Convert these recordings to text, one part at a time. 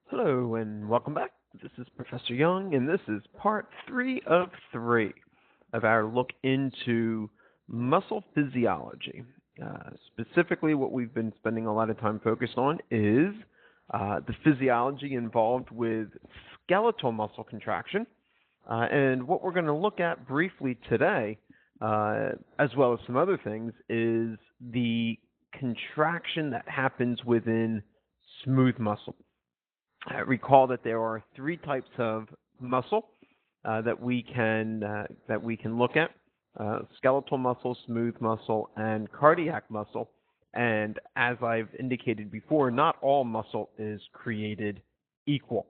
Hello and welcome back. This is Professor Young, and this is part three of our look into muscle physiology. Specifically, what we've been spending a lot of time focused on is the physiology involved with skeletal muscle contraction. And what we're going to look at briefly today, as well as some other things, is the contraction that happens within smooth muscle. Recall that there are three types of muscle that we can look at: skeletal muscle, smooth muscle, and cardiac muscle. And as I've indicated before, not all muscle is created equal.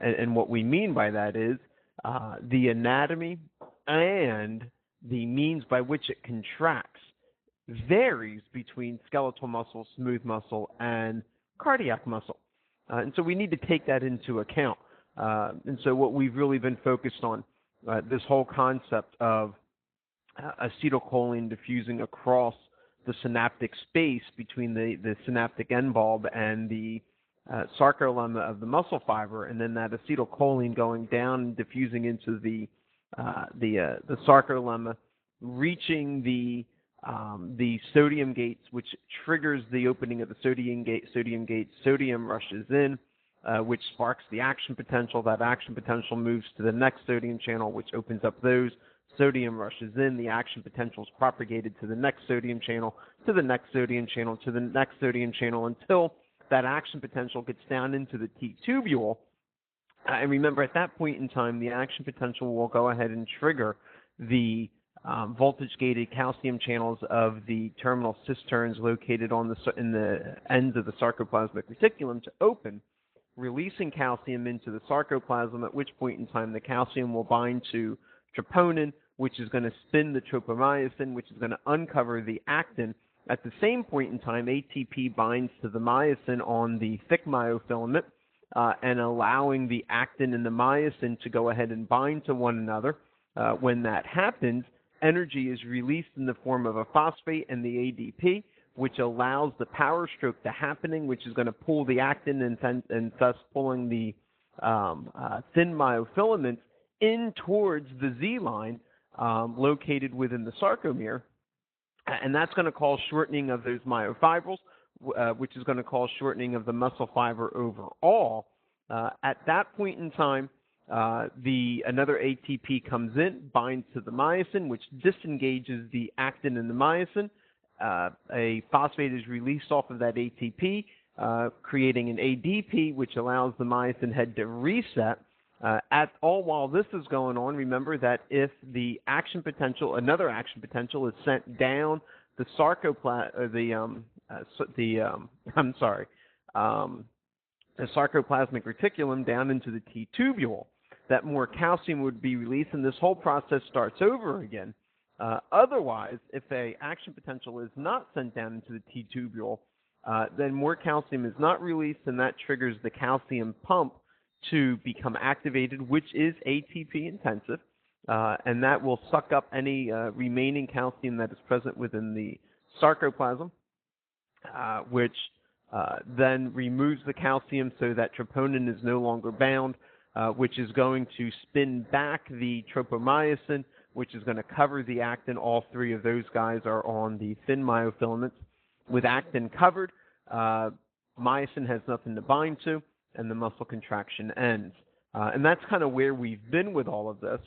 And what we mean by that is the anatomy and the means by which it contracts varies between skeletal muscle, smooth muscle, and cardiac muscle. And so we need to take that into account. And so what we've really been focused on, this whole concept of acetylcholine diffusing across the synaptic space between the synaptic end bulb and the sarcolemma of the muscle fiber, and then that acetylcholine going down and diffusing into the sarcolemma, reaching the sodium gates, which triggers the opening of the sodium gate. Sodium rushes in, which sparks the action potential. That action potential moves to the next sodium channel, which opens up those. Sodium rushes in. The action potential is propagated to the next sodium channel, to the next sodium channel, to the next sodium channel, until that action potential gets down into the T-tubule. And remember, at that point in time, the action potential will go ahead and trigger the voltage-gated calcium channels of the terminal cisterns located in the ends of the sarcoplasmic reticulum to open, releasing calcium into the sarcoplasm, at which point in time the calcium will bind to troponin, which is going to spin the tropomyosin, which is going to uncover the actin. At the same point in time, ATP binds to the myosin on the thick myofilament, and allowing the actin and the myosin to go ahead and bind to one another. When that happens, energy is released in the form of a phosphate and the ADP, which allows the power stroke to happening, which is going to pull the actin and thus pulling the thin myofilaments in towards the Z line located within the sarcomere. And that's going to cause shortening of those myofibrils, which is going to cause shortening of the muscle fiber overall. At that point in time, another ATP comes in, binds to the myosin, which disengages the actin and the myosin. A phosphate is released off of that ATP, creating an ADP, which allows the myosin head to reset. While this is going on, remember that if the another action potential is sent down the the sarcoplasmic reticulum down into the T-tubule, that more calcium would be released, and this whole process starts over again. Otherwise, if an action potential is not sent down into the T-tubule, then more calcium is not released, and that triggers the calcium pump to become activated, which is ATP intensive, and that will suck up any remaining calcium that is present within the sarcoplasm, which then removes the calcium so that troponin is no longer bound, which is going to spin back the tropomyosin, which is going to cover the actin. All three of those guys are on the thin myofilaments. With actin covered, myosin has nothing to bind to, and the muscle contraction ends. And that's kind of where we've been with all of this.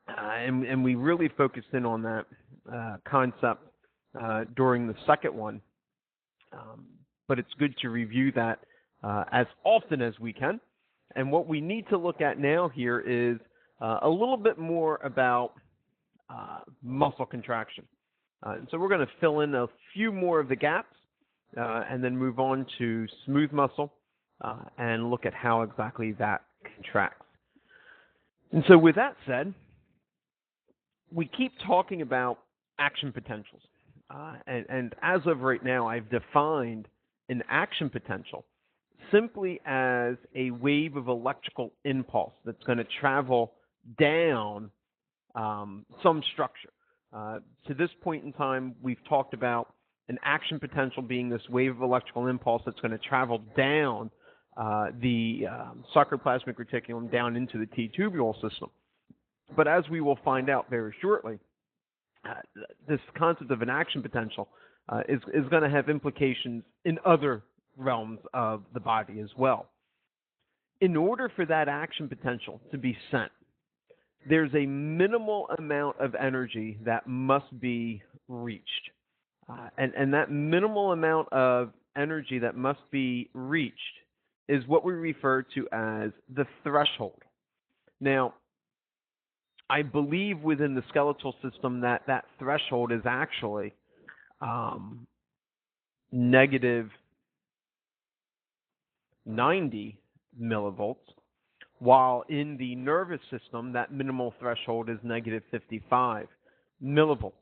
And we really focused in on that concept during the second one. But it's good to review that as often as we can. And what we need to look at now here is a little bit more about muscle contraction. And so we're going to fill in a few more of the gaps and then move on to smooth muscle and look at how exactly that contracts. And so with that said, we keep talking about action potentials. And as of right now, I've defined an action potential simply as a wave of electrical impulse that's going to travel down some structure. To this point in time, we've talked about an action potential being this wave of electrical impulse that's going to travel down the sarcoplasmic reticulum down into the T-tubule system. But as we will find out very shortly, this concept of an action potential is going to have implications in other realms of the body as well. In order for that action potential to be sent, there's a minimal amount of energy that must be reached. And that minimal amount of energy that must be reached is what we refer to as the threshold. Now, I believe within the skeletal system that threshold is actually negative 90 millivolts, while in the nervous system, that minimal threshold is negative 55 millivolts.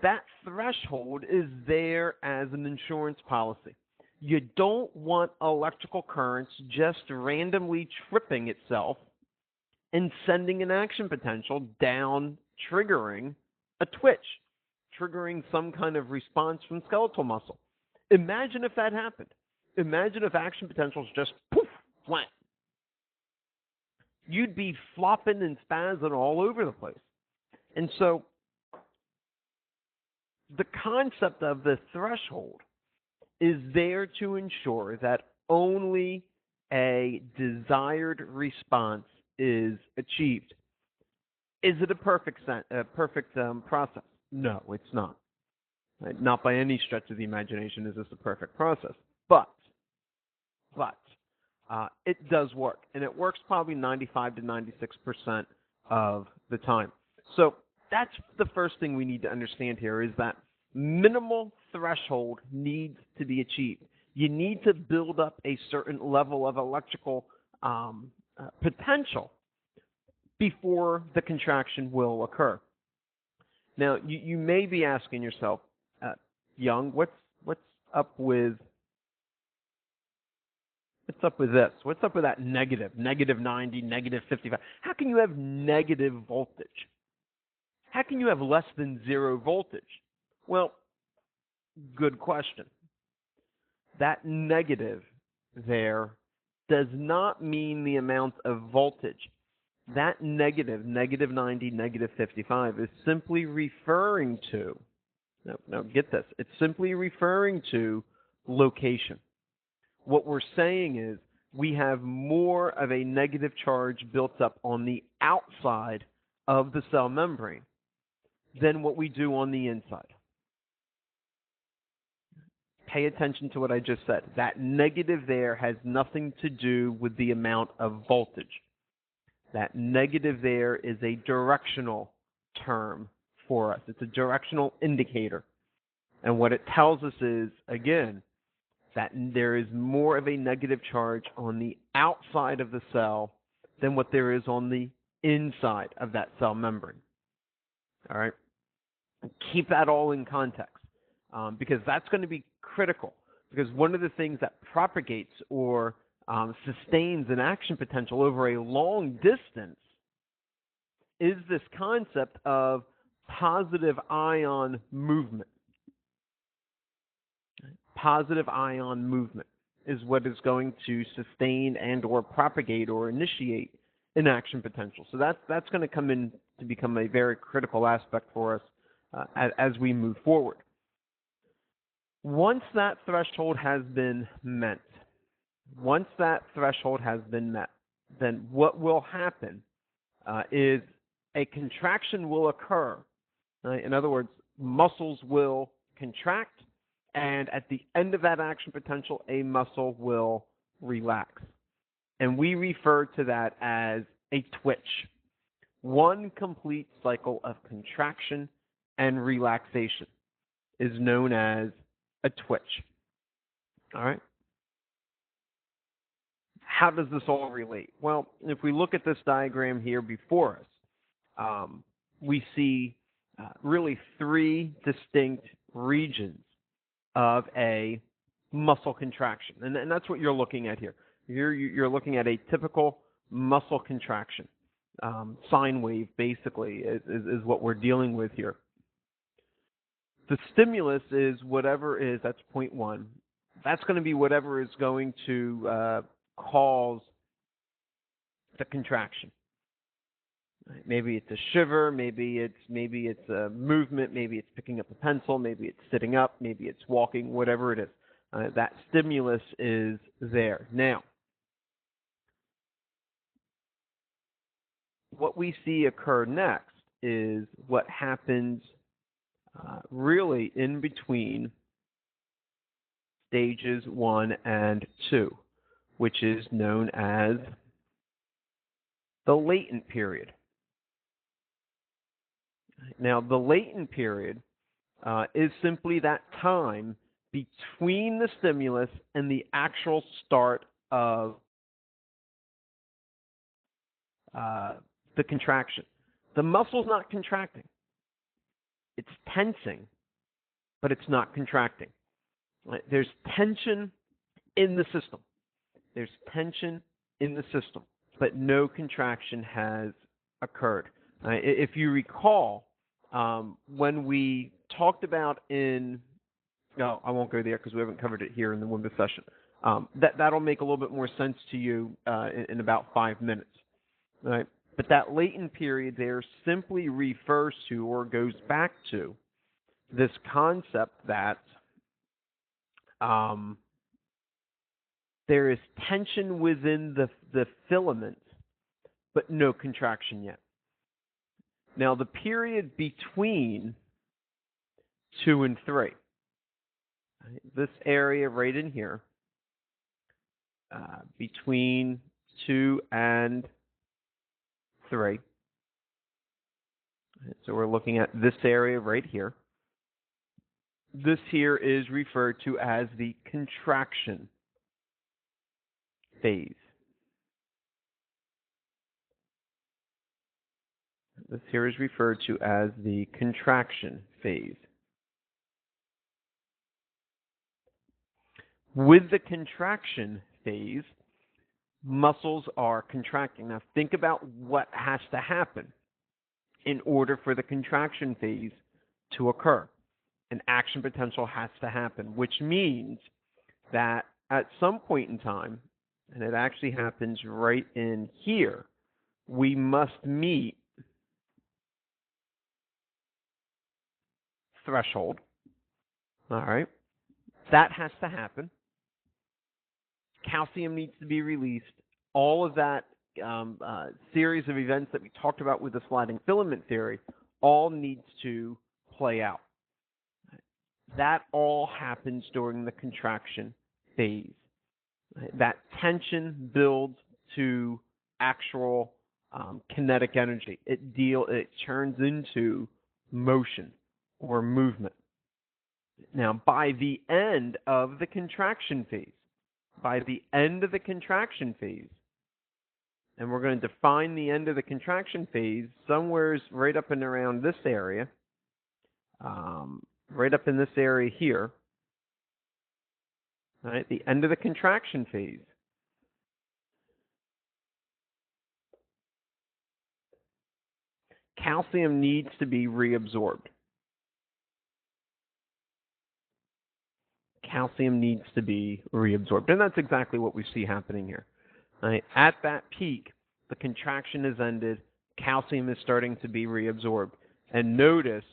That threshold is there as an insurance policy. You don't want electrical currents just randomly tripping itself and sending an action potential down, triggering a twitch, triggering some kind of response from skeletal muscle. Imagine if that happened. Imagine if action potentials just poof, went. You'd be flopping and spazzing all over the place. And so the concept of the threshold is there to ensure that only a desired response is achieved. Is it a perfect process? No, it's not. Right? Not by any stretch of the imagination is this a perfect process. But it does work, and it works probably 95 to 96% of the time. So that's the first thing we need to understand here, is that minimal threshold needs to be achieved. You need to build up a certain level of electrical potential before the contraction will occur. Now, you may be asking yourself, Young, what's up with this? What's up with that negative 90, negative 55? How can you have negative voltage? How can you have less than zero voltage? Well, good question. That negative there does not mean the amount of voltage. That negative 90, negative 55, is simply referring to, now get this, it's simply referring to location. What we're saying is we have more of a negative charge built up on the outside of the cell membrane than what we do on the inside. Pay attention to what I just said. That negative there has nothing to do with the amount of voltage. That negative there is a directional term for us. It's a directional indicator. And what it tells us is, again, that there is more of a negative charge on the outside of the cell than what there is on the inside of that cell membrane. All right? Keep that all in context, because that's going to be critical. Because one of the things that propagates or sustains an action potential over a long distance is this concept of positive ion movement. Positive ion movement is what is going to sustain and or propagate or initiate an action potential. So that's going to come in to become a very critical aspect for us as we move forward. Once that threshold has been met, then what will happen is a contraction will occur. In other words, muscles will contract, and at the end of that action potential, a muscle will relax. And we refer to that as a twitch. One complete cycle of contraction and relaxation is known as a twitch. All right? How does this all relate? Well, if we look at this diagram here before us, we see really three distinct regions of a muscle contraction. And that's what you're looking at here. You're looking at a typical muscle contraction. Sine wave, basically, is what we're dealing with here. The stimulus is whatever is, that's point one. That's going to be whatever is going to cause the contraction. Right? Maybe it's a shiver, maybe it's a movement, maybe it's picking up a pencil, maybe it's sitting up, maybe it's walking, whatever it is. That stimulus is there. Now, what we see occur next is what happens really in between stages 1 and 2, which is known as the latent period. Now, the latent period is simply that time between the stimulus and the actual start of the contraction. The muscle's not contracting. It's tensing, but it's not contracting. Right? There's tension in the system. There's tension in the system, but no contraction has occurred. If you recall, when we talked about no, I won't go there because we haven't covered it here in the Wimbledon session. That'll make a little bit more sense to you in about 5 minutes. Right? But that latent period there simply refers to or goes back to this concept that there is tension within the filament, but no contraction yet. Now, the period between 2 and 3, this area right in here, between 2 and 3. So we're looking at this area right here. This here is referred to as the contraction phase. This here is referred to as the contraction phase. With the contraction phase, muscles are contracting. Now think about what has to happen in order for the contraction phase to occur. An action potential has to happen, which means that at some point in time, and it actually happens right in here, we must meet threshold. All right. That has to happen. Calcium needs to be released. All of that series of events that we talked about with the sliding filament theory all needs to play out. That all happens during the contraction phase. That tension builds to actual kinetic energy. It turns into motion or movement. Now, by the end of the contraction phase, and we're going to define the end of the contraction phase somewhere right up and around this area, right up in this area here, right, the end of the contraction phase. Calcium needs to be reabsorbed. Calcium needs to be reabsorbed. And that's exactly what we see happening here. Right? At that peak, the contraction is ended. Calcium is starting to be reabsorbed. And notice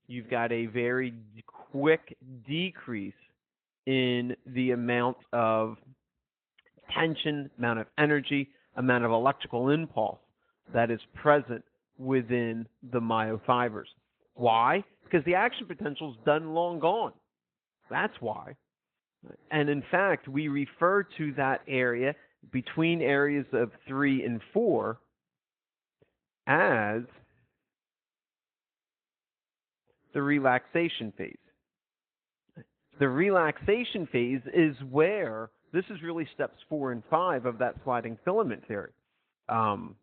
you've got a very quick decrease in the amount of tension, amount of energy, amount of electrical impulse that is present within the myofibers. Why? Because the action potential is done, long gone. That's why. And in fact, we refer to that area between areas of 3 and 4 as the relaxation phase. The relaxation phase is where, this is really steps 4 and 5 of that sliding filament theory. And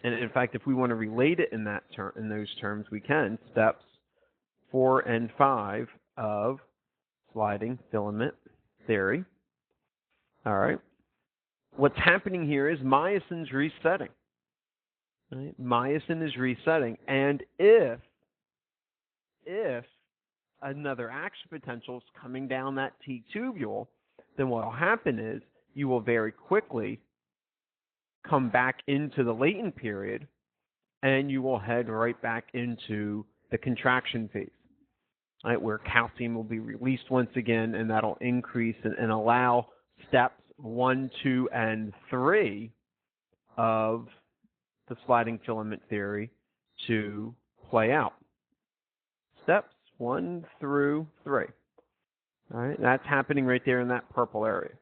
in fact, if we want to relate it in those terms, we can. Steps 4 and 5 of sliding filament theory. All right. What's happening here is myosin's resetting. Right? Myosin is resetting, and if another action potential is coming down that T-tubule, then what will happen is you will very quickly come back into the latent period, and you will head right back into the contraction phase, right, where calcium will be released once again, and that'll increase and allow steps 1, 2, and 3 of the sliding filament theory to play out. Steps 1 through 3. All right, that's happening right there in that purple area.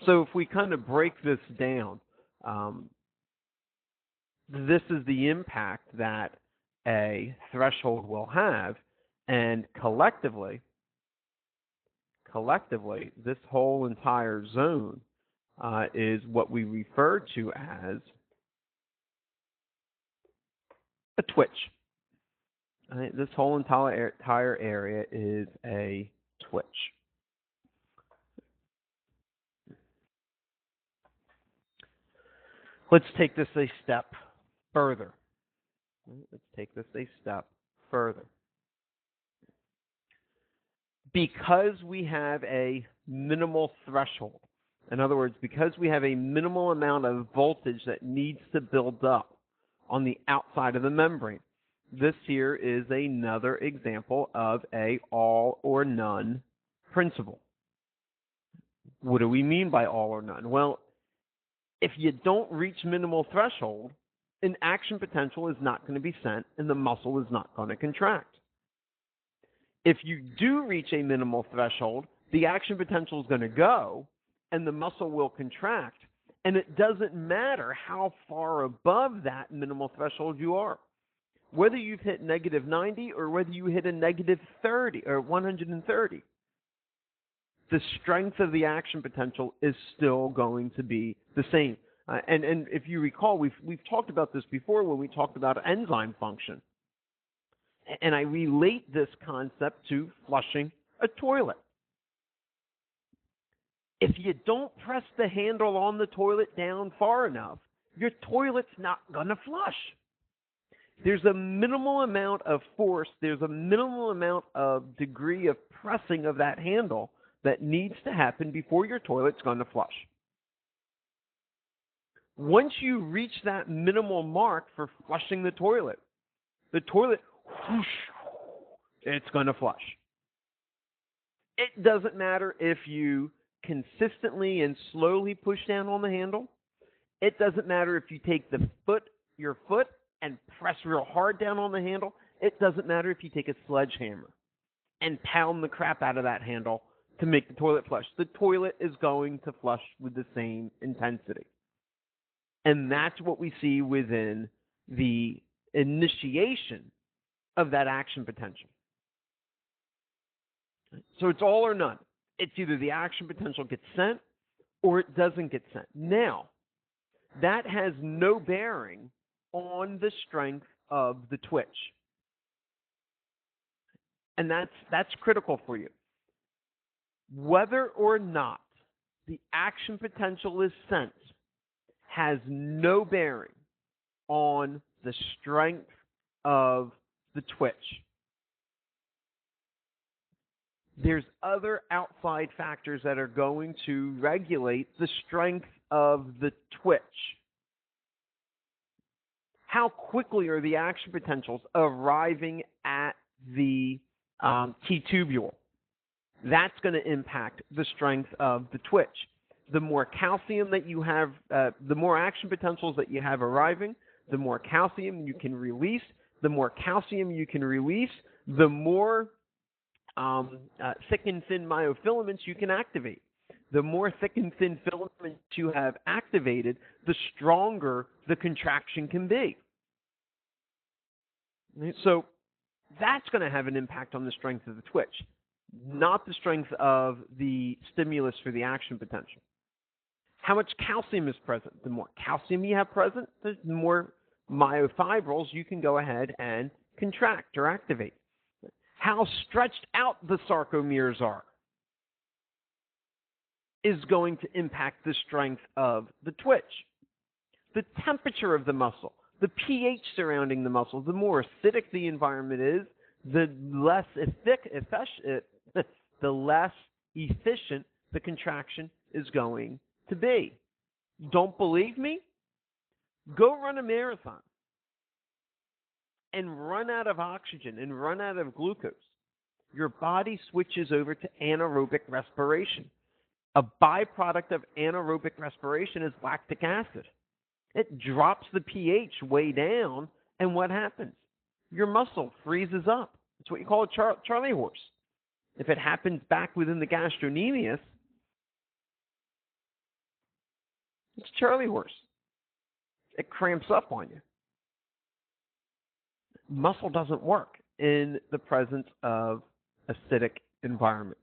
So if we kind of break this down, this is the impact that a threshold will have, and collectively, this whole entire zone is what we refer to as a twitch. Right? This whole entire area is a twitch. Let's take this a step further. Because we have a minimal threshold, in other words, because we have a minimal amount of voltage that needs to build up on the outside of the membrane, this here is another example of a all or none principle. What do we mean by all or none? Well, if you don't reach minimal threshold, an action potential is not going to be sent and the muscle is not going to contract. If you do reach a minimal threshold, the action potential is going to go and the muscle will contract. And it doesn't matter how far above that minimal threshold you are. Whether you've hit negative 90 or whether you hit a negative 30 or 130, the strength of the action potential is still going to be the same. And if you recall, we've talked about this before when we talked about enzyme function. And I relate this concept to flushing a toilet. If you don't press the handle on the toilet down far enough, your toilet's not going to flush. There's a minimal amount of force, there's a minimal amount of degree of pressing of that handle that needs to happen before your toilet's going to flush. Once you reach that minimal mark for flushing the toilet, whoosh, it's going to flush. It doesn't matter if you consistently and slowly push down on the handle. It doesn't matter if you take your foot and press real hard down on the handle. It doesn't matter if you take a sledgehammer and pound the crap out of that handle to make the toilet flush. The toilet is going to flush with the same intensity. And that's what we see within the initiation of that action potential. So it's all or none. It's either the action potential gets sent or it doesn't get sent. Now, that has no bearing on the strength of the twitch. And that's critical for you. Whether or not the action potential is sent has no bearing on the strength of the twitch. There's other outside factors that are going to regulate the strength of the twitch. How quickly are the action potentials arriving at the T-tubule? That's going to impact the strength of the twitch. The more calcium that you have, the more action potentials that you have arriving, the more calcium you can release. The more calcium you can release, the more thick and thin myofilaments you can activate. The more thick and thin filaments you have activated, the stronger the contraction can be. So that's going to have an impact on the strength of the twitch, not the strength of the stimulus for the action potential. How much calcium is present? The more calcium you have present, the more myofibrils you can go ahead and contract or activate. How stretched out the sarcomeres are is going to impact the strength of the twitch. The temperature of the muscle, the pH surrounding the muscle, the more acidic the environment is, the less the less efficient the contraction is going to be. Don't believe me? Go run a marathon and run out of oxygen and run out of glucose. Your body switches over to anaerobic respiration. A byproduct of anaerobic respiration is lactic acid. It drops the pH way down, and what happens? Your muscle freezes up. It's what you call a Charlie horse. If it happens back within the gastrocnemius, it's Charlie horse. It cramps up on you. Muscle doesn't work in the presence of acidic environments.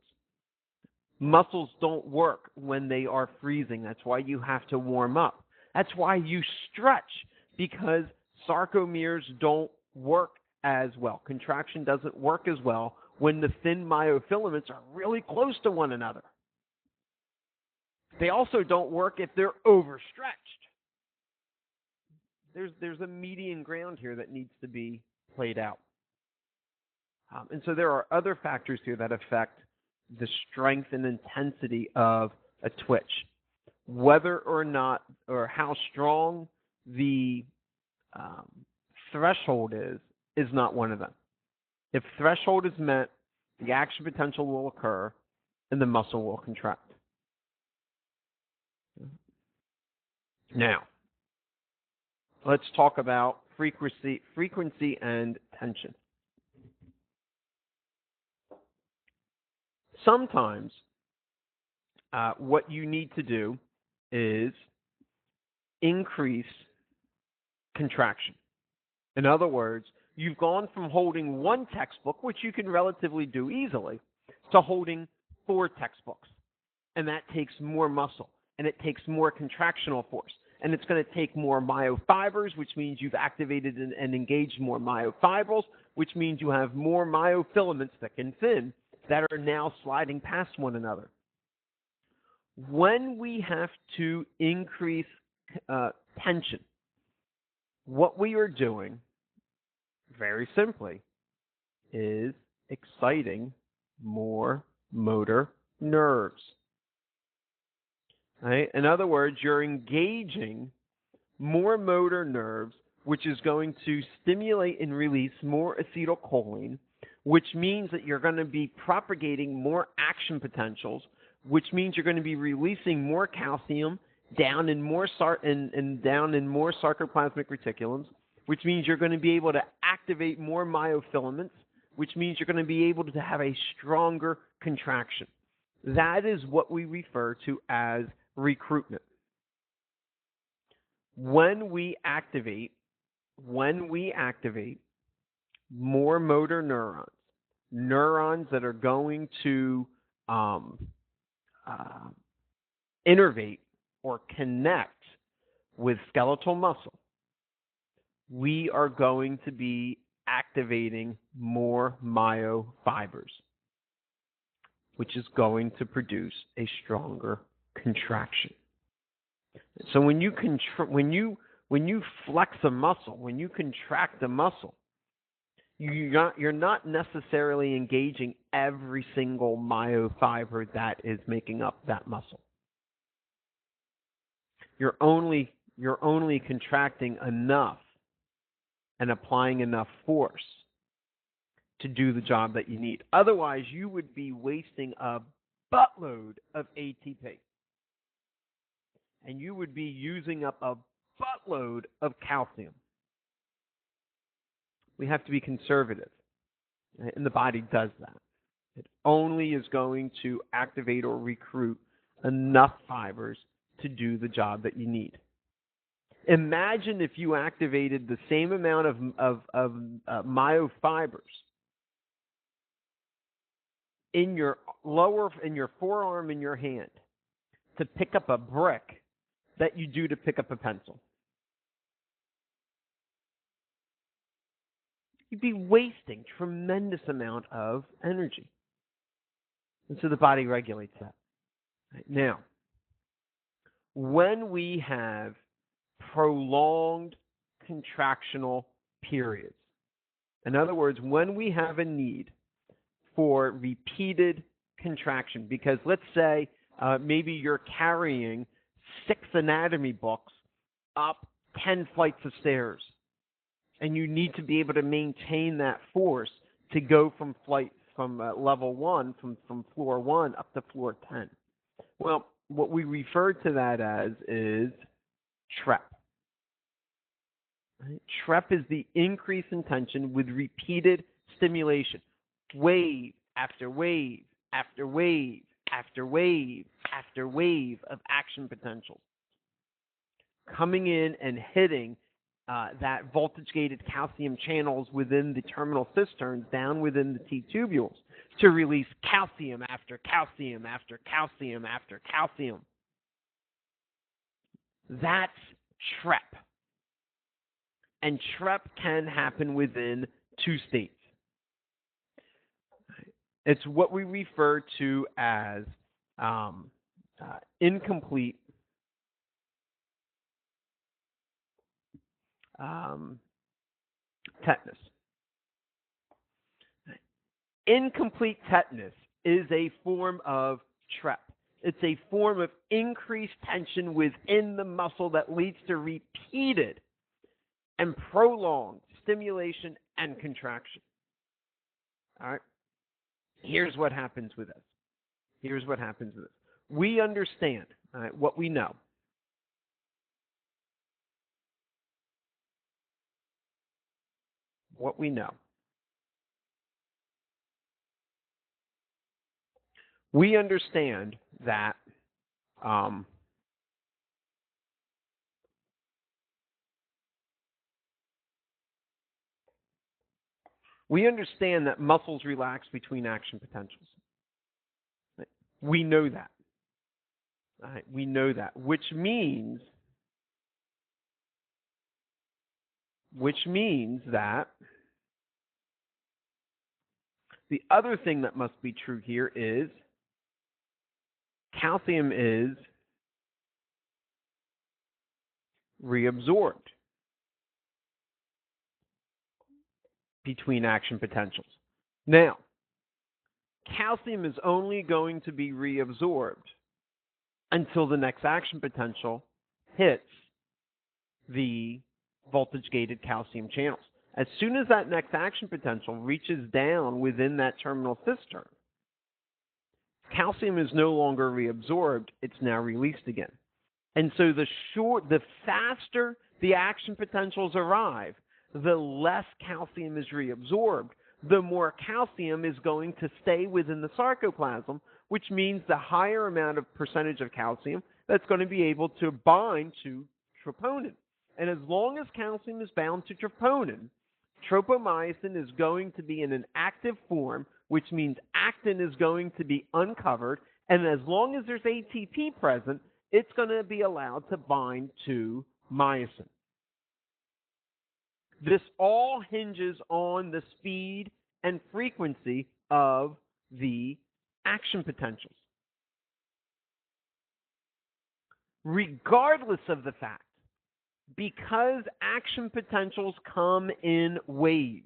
Muscles don't work when they are freezing. That's why you have to warm up. That's why you stretch, because sarcomeres don't work as well. Contraction doesn't work as well when the thin myofilaments are really close to one another. They also don't work if they're overstretched. There's a median ground here that needs to be played out. And so there are other factors here that affect the strength and intensity of a twitch. Whether or not, or how strong the threshold is not one of them. If threshold is met, the action potential will occur and the muscle will contract. Now, let's talk about frequency and tension. Sometimes what you need to do is increase contraction. In other words, you've gone from holding one textbook, which you can relatively do easily, to holding 4 textbooks. And that takes more muscle, and it takes more contractional force. And it's going to take more myofibers, which means you've activated and engaged more myofibrils, which means you have more myofilaments, thick and thin, that are now sliding past one another. When we have to increase tension, what we are doing, very simply, is exciting more motor nerves. Right? In other words, you're engaging more motor nerves, which is going to stimulate and release more acetylcholine, which means that you're going to be propagating more action potentials, which means you're going to be releasing more calcium down in more sarcoplasmic reticulums, which means you're going to be able to activate more myofilaments, which means you're going to be able to have a stronger contraction. That is what we refer to as recruitment. When we activate more motor neurons that are going to innervate or connect with skeletal muscle, we are going to be activating more myofibers, which is going to produce a stronger contraction. So when you flex a muscle, when you contract a muscle, you're not necessarily engaging every single myofiber that is making up that muscle. You're only contracting enough and applying enough force to do the job that you need. Otherwise, you would be wasting a buttload of ATP. And you would be using up a buttload of calcium. We have to be conservative, and the body does that. It only is going to activate or recruit enough fibers to do the job that you need. Imagine if you activated the same amount of myofibers in your forearm in your hand to pick up a brick that you do to pick up a pencil. You'd be wasting tremendous amount of energy. And so the body regulates that. Right. Now, when we have prolonged contractional periods, In other words, when we have a need for repeated contraction, because let's say maybe you're carrying 6 anatomy books up 10 flights of stairs, and you need to be able to maintain that force to go from level 1, from floor 1 up to floor 10. Well, what we refer to that as is TREP. Right? TREP is the increase in tension with repeated stimulation. Wave after wave after wave after wave after wave of action potential coming in and hitting that voltage-gated calcium channels within the terminal cisterns down within the T-tubules to release calcium after calcium after calcium after calcium. That's TREP. And TREP can happen within 2 states. It's what we refer to as incomplete tetanus. Incomplete tetanus is a form of TREP. It's a form of increased tension within the muscle that leads to repeated and prolonged stimulation and contraction. All right? Here's what happens with this. We understand what we know. We understand that muscles relax between action potentials. We know that. We know that, which means that the other thing that must be true here is calcium is reabsorbed between action potentials. Now, calcium is only going to be reabsorbed until the next action potential hits the voltage-gated calcium channels. As soon as that next action potential reaches down within that terminal cistern, calcium is no longer reabsorbed, it's now released again. And so the faster the action potentials arrive, the less calcium is reabsorbed, the more calcium is going to stay within the sarcoplasm, which means the higher amount of percentage of calcium that's going to be able to bind to troponin. And as long as calcium is bound to troponin, tropomyosin is going to be in an active form, which means actin is going to be uncovered, and as long as there's ATP present, it's going to be allowed to bind to myosin. This all hinges on the speed and frequency of the action potentials. Regardless of the fact, because action potentials come in waves,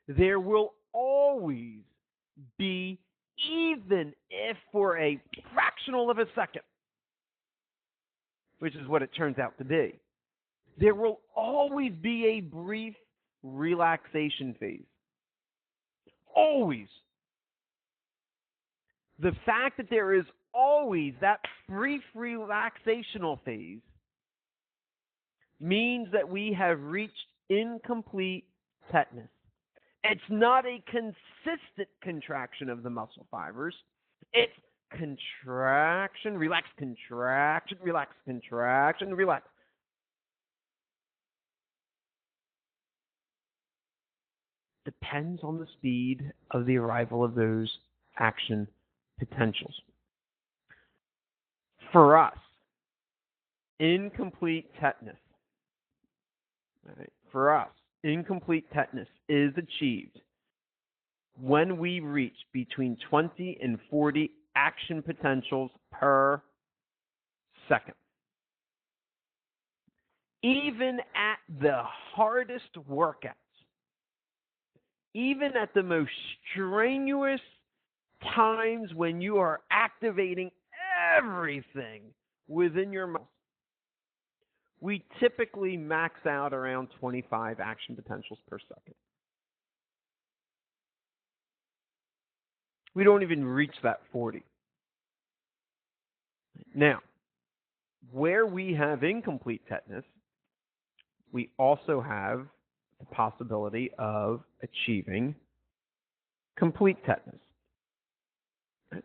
there will always be, even if for a fractional of a second, which is what it turns out to be, there will always be a brief relaxation phase. Always. The fact that there is always that brief relaxational phase means that we have reached incomplete tetanus. It's not a consistent contraction of the muscle fibers. It's contraction, relax, contraction, relax, contraction, relax. Depends on the speed of the arrival of those action potentials. For us, incomplete tetanus, incomplete tetanus is achieved when we reach between 20 and 40 action potentials per second. Even at the hardest workouts, even at the most strenuous times when you are activating everything within your muscle, we typically max out around 25 action potentials per second. We don't even reach that 40. Now, where we have incomplete tetanus, we also have the possibility of achieving complete tetanus.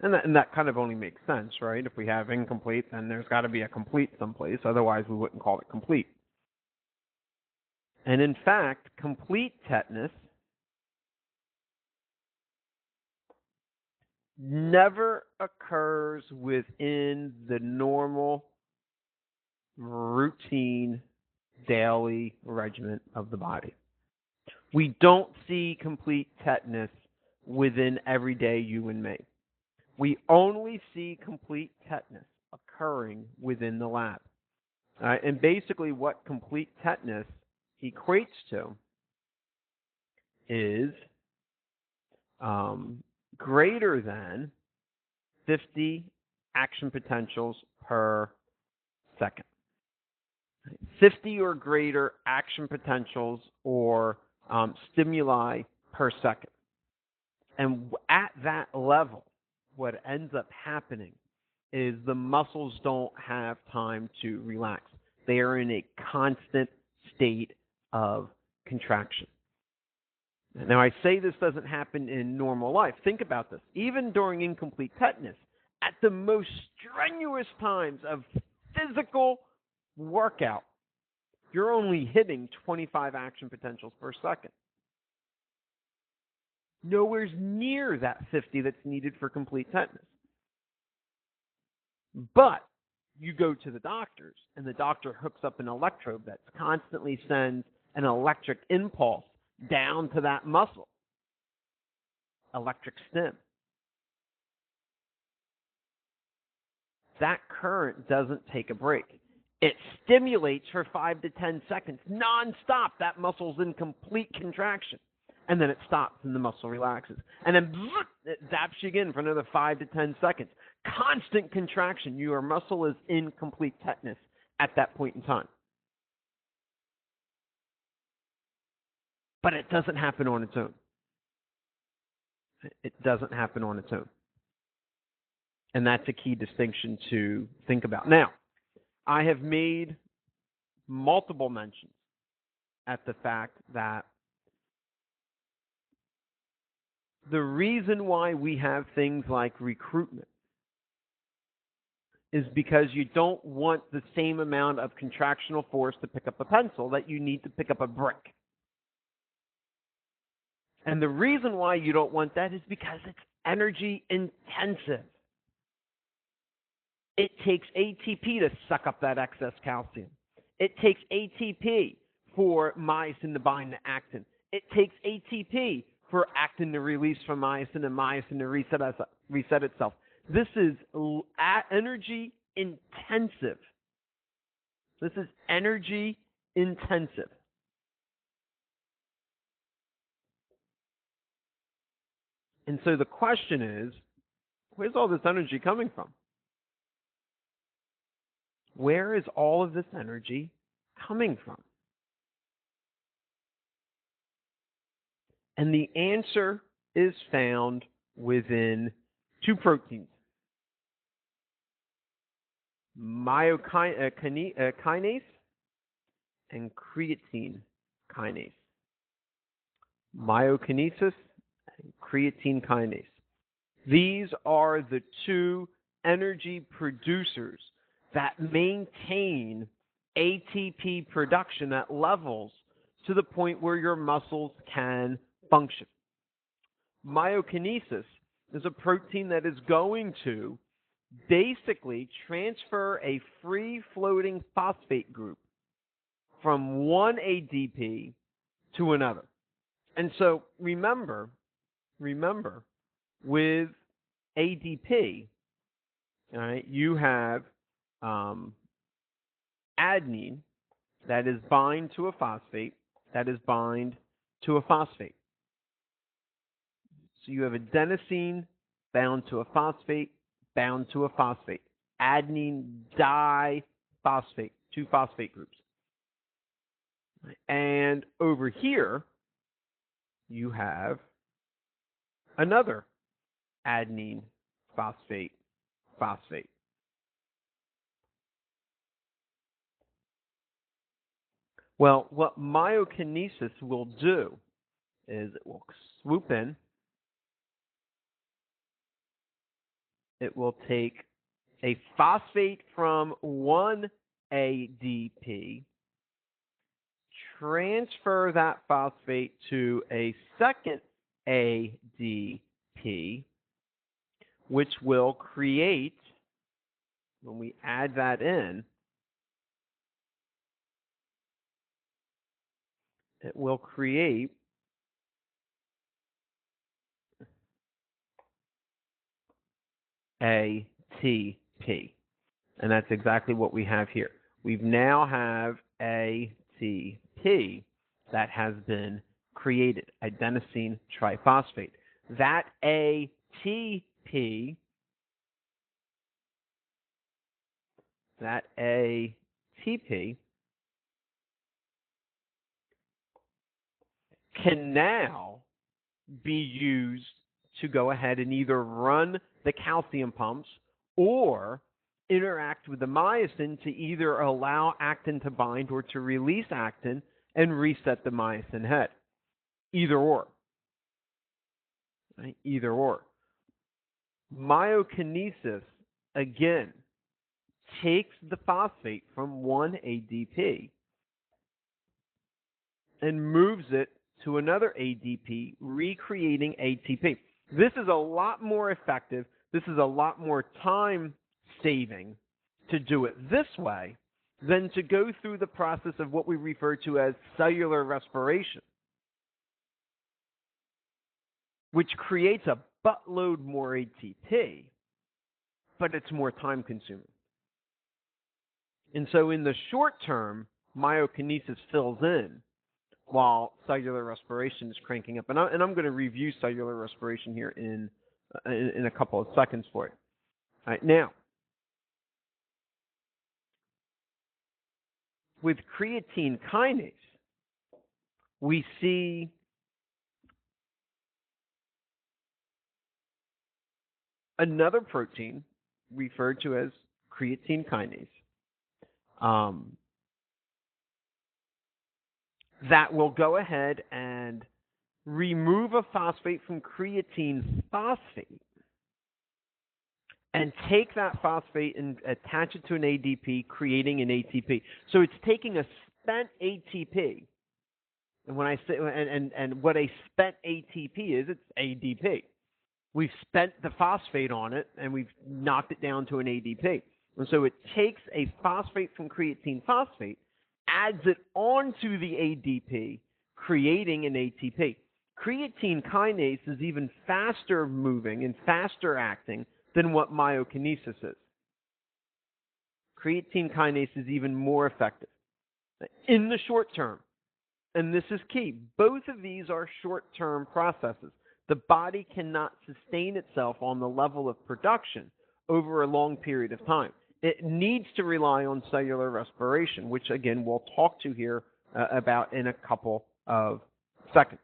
And that kind of only makes sense, right? If we have incomplete, then there's got to be a complete someplace. Otherwise, we wouldn't call it complete. And in fact, complete tetanus never occurs within the normal routine daily regimen of the body. We don't see complete tetanus within everyday you and me. We only see complete tetanus occurring within the lab. And basically what complete tetanus equates to is greater than 50 action potentials per second. 50 or greater action potentials or stimuli per second. And at that level, what ends up happening is the muscles don't have time to relax. They are in a constant state of contraction. Now, I say this doesn't happen in normal life. Think about this. Even during incomplete tetanus, at the most strenuous times of physical workout, you're only hitting 25 action potentials per second. Nowhere near that 50 that's needed for complete tetanus. But you go to the doctors, and the doctor hooks up an electrode that constantly sends an electric impulse down to that muscle. Electric stim. That current doesn't take a break. It stimulates for 5 to 10 seconds, nonstop. That muscle's in complete contraction. And then it stops and the muscle relaxes. And then it zaps you again for another 5 to 10 seconds. Constant contraction. Your muscle is in complete tetanus at that point in time. But it doesn't happen on its own. It doesn't happen on its own. And that's a key distinction to think about. Now, I have made multiple mentions at the fact that the reason why we have things like recruitment is because you don't want the same amount of contractional force to pick up a pencil that you need to pick up a brick. And the reason why you don't want that is because it's energy intensive. It takes ATP to suck up that excess calcium. It takes ATP for myosin to bind to actin. It takes ATP for actin to release from myosin and myosin to reset itself. This is energy intensive. This is energy intensive. And so the question is, where's all this energy coming from? Where is all of this energy coming from? And the answer is found within two proteins, kinase and creatine kinase. Myokinesis and creatine kinase. These are the two energy producers that maintain ATP production at levels to the point where your muscles can function. Myokinesis is a protein that is going to basically transfer a free-floating phosphate group from one ADP to another. And so remember, with ADP, all right, you have adenine that is bind to a phosphate, that is bind to a phosphate. So you have adenosine bound to a phosphate, bound to a phosphate. Adenine diphosphate, two phosphate groups. And over here, you have another adenine phosphate, phosphate. Well, what myokinesis will do is it will swoop in. It will take a phosphate from one ADP, transfer that phosphate to a second ADP, which will create, when we add that in, it will create ATP. And that's exactly what we have here. We now have ATP that has been created, adenosine triphosphate. That ATP can now be used to go ahead and either run the calcium pumps or interact with the myosin to either allow actin to bind or to release actin and reset the myosin head. Either or. Right? Either or. Myokinesis, again, takes the phosphate from one ADP and moves it to another ADP, recreating ATP. This is a lot more effective. This is a lot more time saving to do it this way than to go through the process of what we refer to as cellular respiration, which creates a buttload more ATP, but it's more time consuming. And so in the short term, myokinesis fills in while cellular respiration is cranking up. And I'm going to review cellular respiration here in a couple of seconds for you. All right, now, with creatine kinase, we see another protein referred to as creatine kinase that will go ahead and remove a phosphate from creatine phosphate and take that phosphate and attach it to an ADP, creating an ATP. So it's taking a spent ATP, and when I say and what a spent ATP is, it's ADP. We've spent the phosphate on it, and we've knocked it down to an ADP. And so it takes a phosphate from creatine phosphate, adds it onto the ADP, creating an ATP. Creatine kinase is even faster moving and faster acting than what myokinesis is. Creatine kinase is even more effective in the short term. And this is key. Both of these are short-term processes. The body cannot sustain itself on the level of production over a long period of time. It needs to rely on cellular respiration, which, again, we'll talk to here about in a couple of seconds.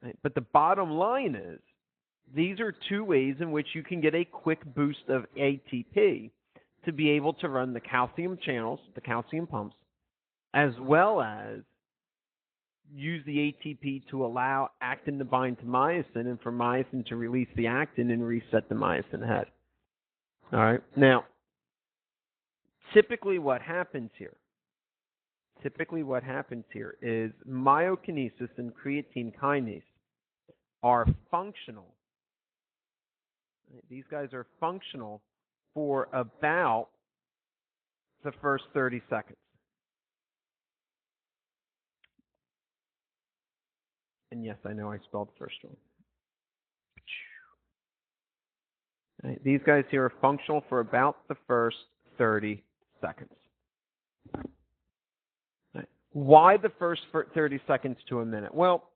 Right? But the bottom line is, these are two ways in which you can get a quick boost of ATP to be able to run the calcium channels, the calcium pumps, as well as use the ATP to allow actin to bind to myosin and for myosin to release the actin and reset the myosin head. All right. Now, typically what happens here is myokinesis and creatine kinase are functional. These guys are functional for about the first 30 seconds. And yes, I know I spelled the first one. Right, these guys here are functional for about the first 30 seconds. Right. Why the first 30 seconds to a minute? Well,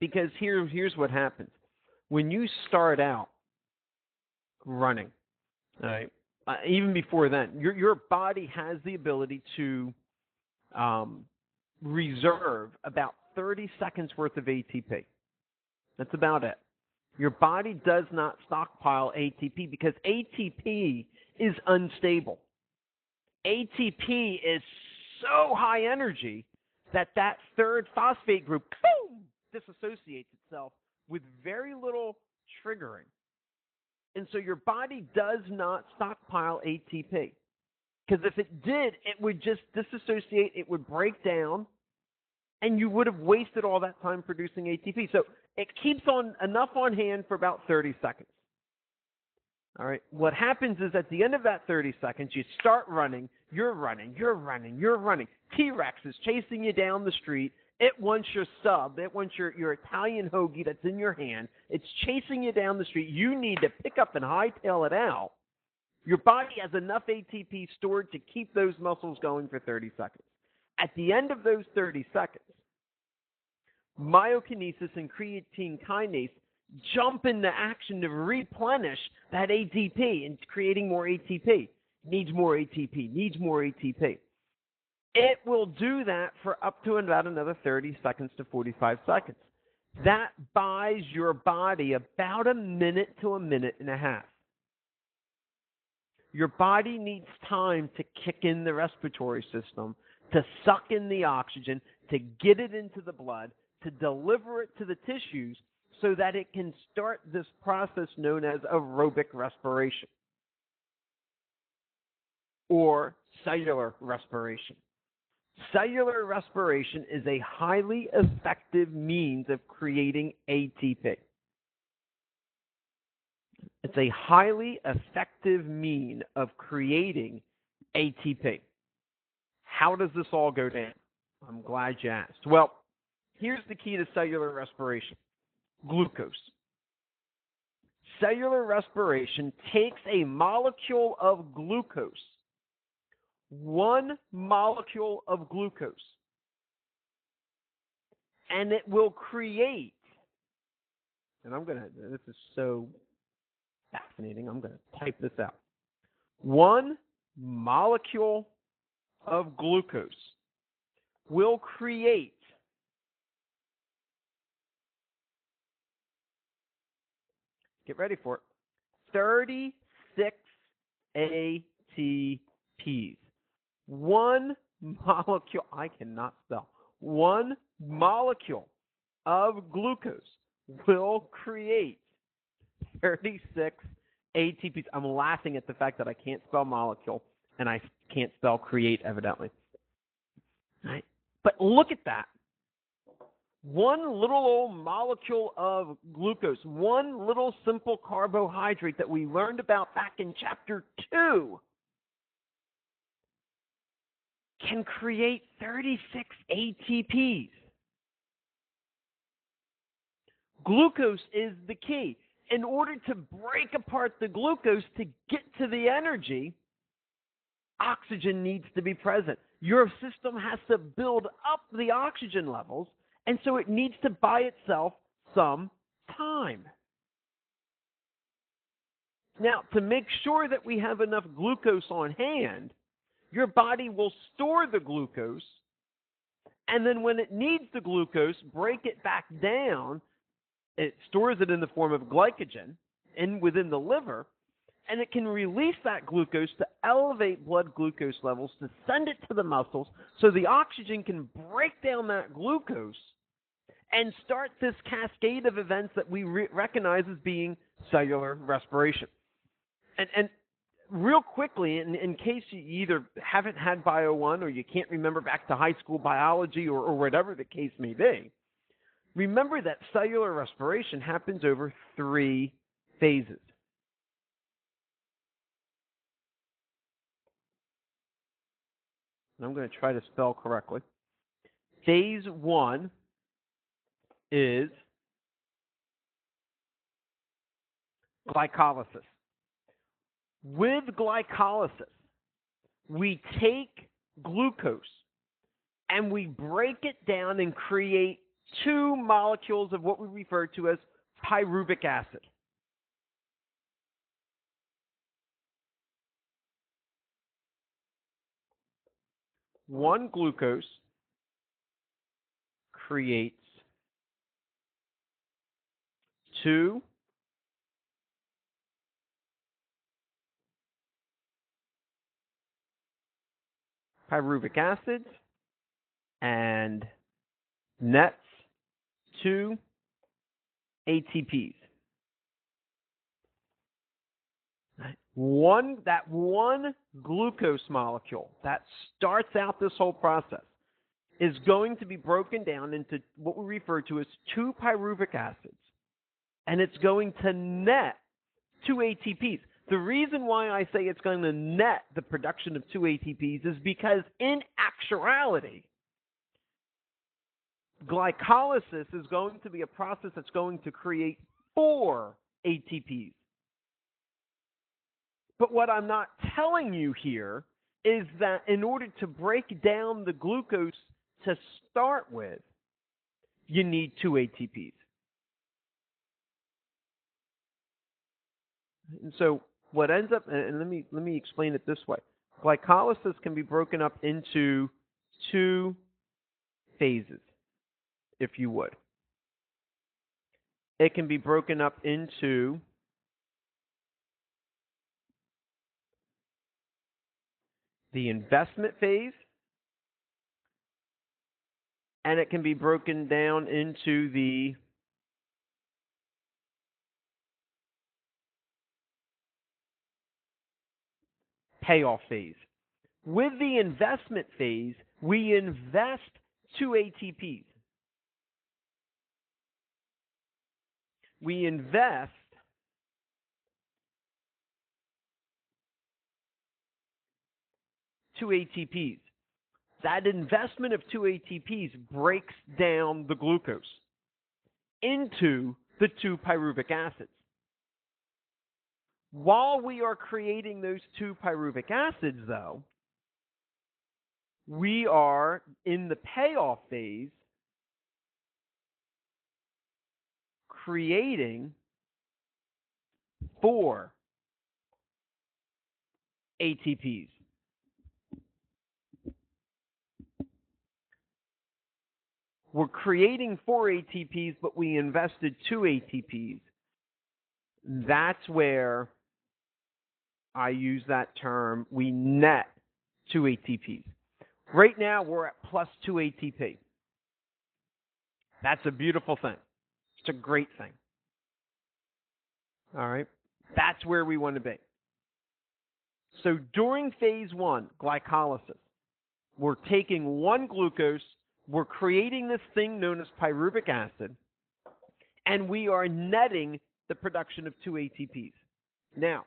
Because here's what happens. When you start out running, all right, even before then, your body has the ability to reserve about 30 seconds worth of ATP. That's about it. Your body does not stockpile ATP because ATP is unstable. ATP is so high energy that third phosphate group, boom, disassociates itself with very little triggering. And so your body does not stockpile ATP. Because if it did, it would just disassociate, it would break down, and you would have wasted all that time producing ATP. So it keeps enough on hand for about 30 seconds. All right. What happens is at the end of that 30 seconds, you start running, you're running. T-Rex is chasing you down the street. It wants your sub. It wants your Italian hoagie that's in your hand. It's chasing you down the street. You need to pick up and hightail it out. Your body has enough ATP stored to keep those muscles going for 30 seconds. At the end of those 30 seconds, myokinesis and creatine kinase jump into action to replenish that ATP and creating more ATP. Needs more ATP. It will do that for up to about another 30 seconds to 45 seconds. That buys your body about a minute to a minute and a half. Your body needs time to kick in the respiratory system, to suck in the oxygen, to get it into the blood, to deliver it to the tissues so that it can start this process known as aerobic respiration or cellular respiration. Cellular respiration is a highly effective means of creating ATP. It's a highly effective mean of creating ATP. How does this all go down? I'm glad you asked. Well, here's the key to cellular respiration. Glucose. Cellular respiration takes a molecule of glucose, one molecule of glucose, and it will create, and this is so fascinating, I'm going to type this out. One molecule of glucose will create get ready for it, 36 ATPs. One molecule, I cannot spell, one molecule of glucose will create 36 ATPs. I'm laughing at the fact that I can't spell molecule and I can't spell create, evidently. Right? But look at that. One little old molecule of glucose, one little simple carbohydrate that we learned about back in chapter 2 can create 36 ATPs. Glucose is the key. In order to break apart the glucose to get to the energy, oxygen needs to be present. Your system has to build up the oxygen levels, and so it needs to buy itself some time. Now, to make sure that we have enough glucose on hand, your body will store the glucose, and then when it needs the glucose, break it back down. It stores it in the form of glycogen within the liver, and it can release that glucose to elevate blood glucose levels, to send it to the muscles so the oxygen can break down that glucose and start this cascade of events that we recognize as being cellular respiration. And real quickly, in case you either haven't had Bio 1 or you can't remember back to high school biology or whatever the case may be, remember that cellular respiration happens over 3 phases. And I'm going to try to spell correctly. Phase 1 is glycolysis. With glycolysis, we take glucose and we break it down and create two molecules of what we refer to as pyruvic acid. One glucose creates two pyruvic acids and nets two ATPs. That one glucose molecule that starts out this whole process is going to be broken down into what we refer to as two pyruvic acids, and it's going to net two ATPs. The reason why I say it's going to net the production of two ATPs is because in actuality, glycolysis is going to be a process that's going to create four ATPs. But what I'm not telling you here is that in order to break down the glucose to start with, you need two ATPs. And so what ends up, and let me explain it this way. Glycolysis can be broken up into two phases, if you would. It can be broken up into the investment phase, and it can be broken down into the payoff phase. With the investment phase, we invest two ATPs. We invest two ATPs. That investment of two ATPs breaks down the glucose into the two pyruvic acids. While we are creating those two pyruvic acids, though, we are in the payoff phase creating four ATPs. We're creating four ATPs, but we invested two ATPs. That's where I use that term, we net two ATPs. Right now, we're at plus two ATP. That's a beautiful thing. It's a great thing. All right? That's where we want to be. So during phase one, glycolysis, we're taking one glucose, we're creating this thing known as pyruvic acid, and we are netting the production of two ATPs. Now,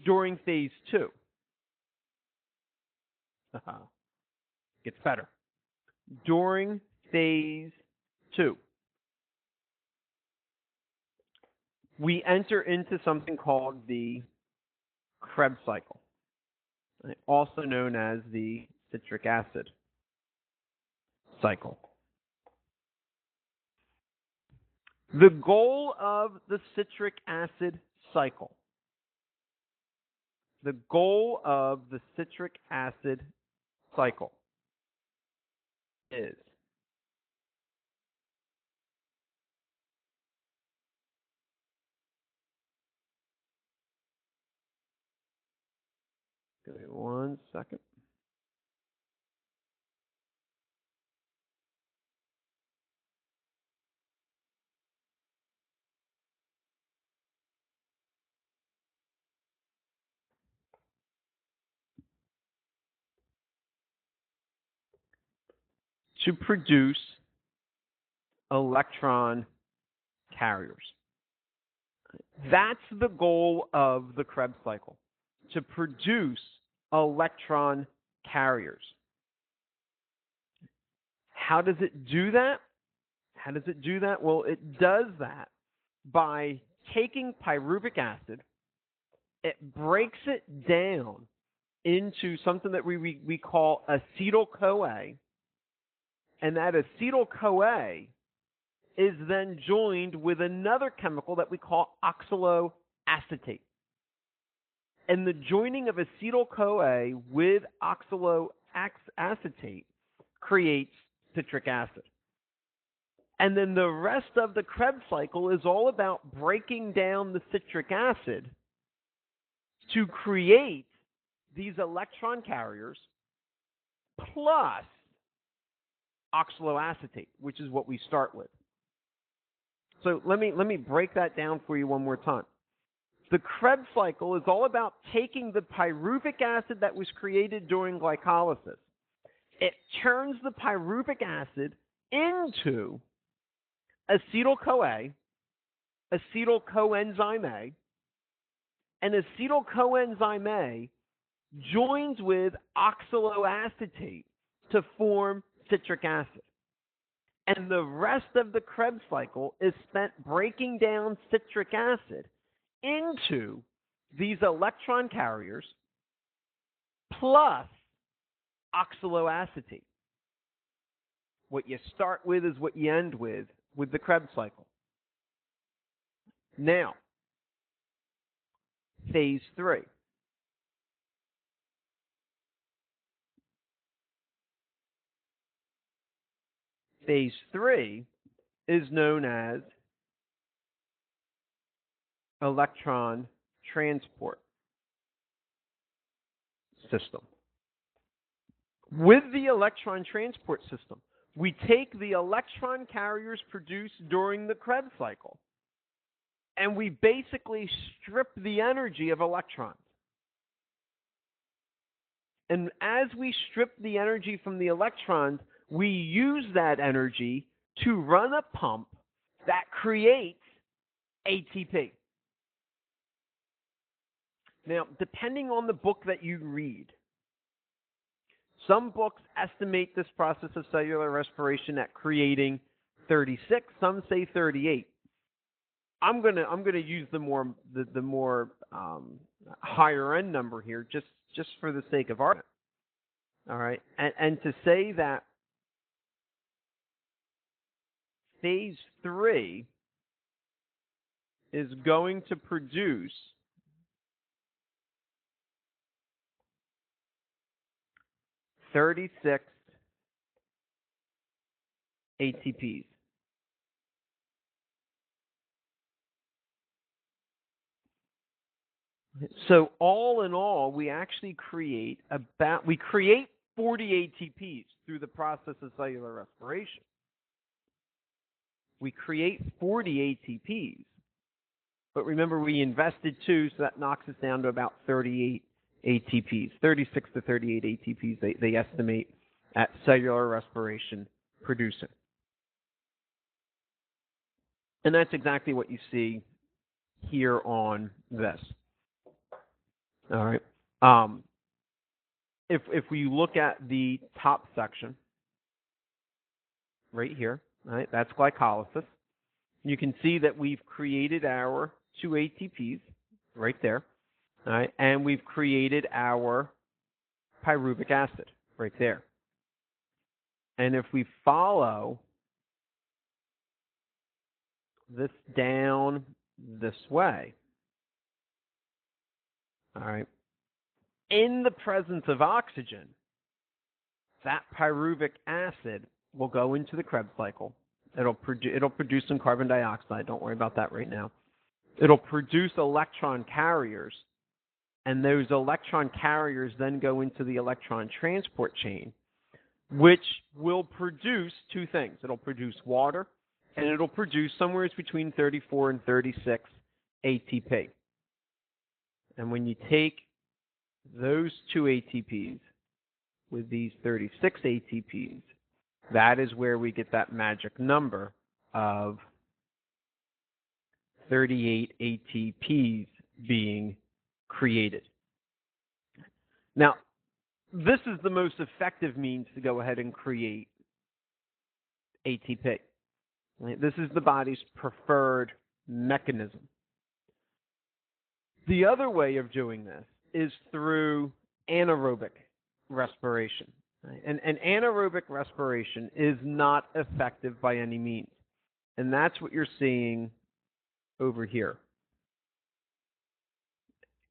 during phase two, gets better. During phase two, we enter into something called the Krebs cycle, also known as the citric acid cycle. The goal of the citric acid cycle, is give me 1 second. To produce electron carriers. That's the goal of the Krebs cycle, to produce electron carriers. How does it do that? Well, it does that by taking pyruvic acid, it breaks it down into something that we call acetyl-CoA, and that acetyl-CoA is then joined with another chemical that we call oxaloacetate. And the joining of acetyl-CoA with oxaloacetate creates citric acid. And then the rest of the Krebs cycle is all about breaking down the citric acid to create these electron carriers plus oxaloacetate, which is what we start with. So let me break that down for you one more time. The Krebs cycle is all about taking the pyruvic acid that was created during glycolysis. It turns the pyruvic acid into acetyl-CoA, acetyl coenzyme A, and acetyl coenzyme A joins with oxaloacetate to form citric acid. And the rest of the Krebs cycle is spent breaking down citric acid into these electron carriers plus oxaloacetate. What you start with is what you end with the Krebs cycle. Now, phase 3. Phase 3 is known as electron transport system. With the electron transport system, we take the electron carriers produced during the Krebs cycle and we basically strip the energy of electrons. And as we strip the energy from the electrons, we use that energy to run a pump that creates ATP. Now, depending on the book that you read, some books estimate this process of cellular respiration at creating 36. Some say 38. I'm gonna use the more higher end number here, just for the sake of argument. All right, and to say that phase 3 is going to produce 36 ATPs. So all in all, we actually create 40 ATPs through the process of cellular respiration. We create 40 ATPs. But remember, we invested 2, so that knocks us down to about 38 ATPs, 36 to 38 ATPs they estimate at cellular respiration producing. And that's exactly what you see here on this. All right. If we look at the top section, right here, right, that's glycolysis. You can see that we've created our 2 ATPs right there, all right, and we've created our pyruvic acid right there. And if we follow this down this way, all right, in the presence of oxygen, that pyruvic acid will go into the Krebs cycle. It'll produce some carbon dioxide. Don't worry about that right now. It'll produce electron carriers, and those electron carriers then go into the electron transport chain, which will produce 2 things. It'll produce water, and it'll produce somewhere between 34 and 36 ATP. And when you take those 2 ATPs with these 36 ATPs, that is where we get that magic number of 38 ATPs being created. Now, this is the most effective means to go ahead and create ATP. This is the body's preferred mechanism. The other way of doing this is through anaerobic respiration. And anaerobic respiration is not effective by any means. And that's what you're seeing over here.